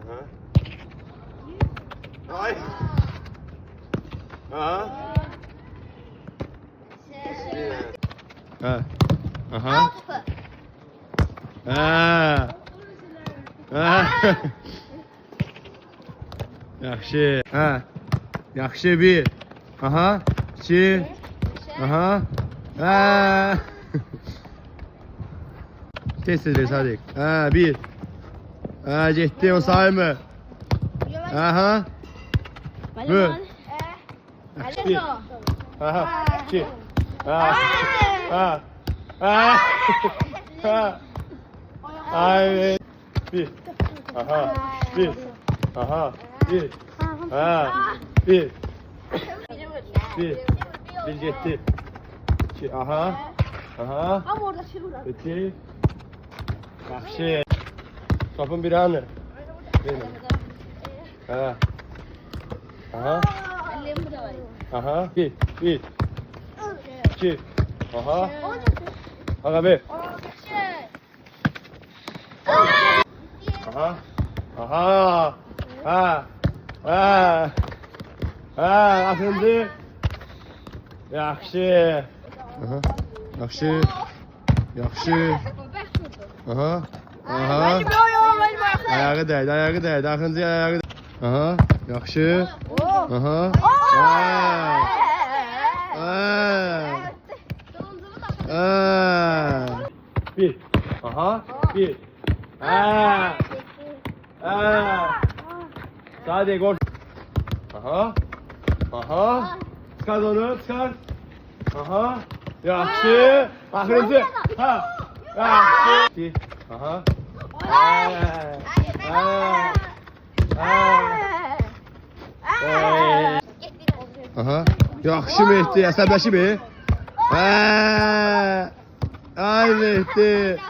Aha. Ay. Aha. Ha. Aha. Ha. Ha. Yaxşı. Ha. Yaxşı bir. Aha. İki. Aha. Ha. Tez ver Sadık. Ha bir. Ha gitti o sayımı. Aha. Bu. Bir. Aha. İki. Ha. Ha. Ha. Ha. Ay. Bir. Aha. Bir. Aha. Bir. Ha. Bir. Bir. Bir gitti. İki. Aha. Aha. Ama orada şey var. İki. Yaxşı. Topun bir anı. Benim. Ha. Aha. Aha. Bir. Bir. İki. Aha. Aga bir. Aha. Aha. Ha. Ha. Ha. Akıncı. Yaxşı. Aha. Yaxşı. Yaxşı. Aha. Aha. Ayağı değdi, ayağı değdi. Akıncı ayağı değdi. Aha. Yaxşı. Aha. Bir. Aha. Bir. Ha. Ha. Sadece gol. Aha. Aha. Çıkar onu, çıkar. Aha. Yaxşı. Axırıncı. Ha. Yaxşı. Aha. Aha. Yaxşı Mehdi, əsəbləşib. Ay Mehdi.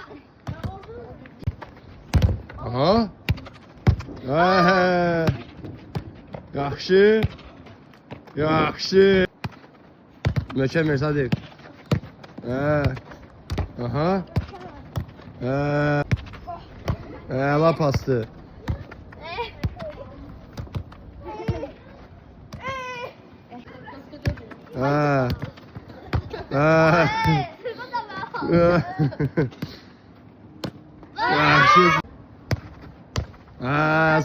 Aha. Yaxşı. Yaxşı. Mükemmel Sadık. Aha. Lap astı. Yaxşı.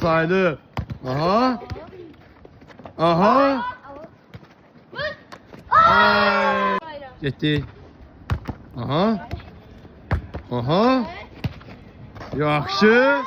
Saydı. Aha. Aha. Gitti. Aha. Aha. Yaxşı.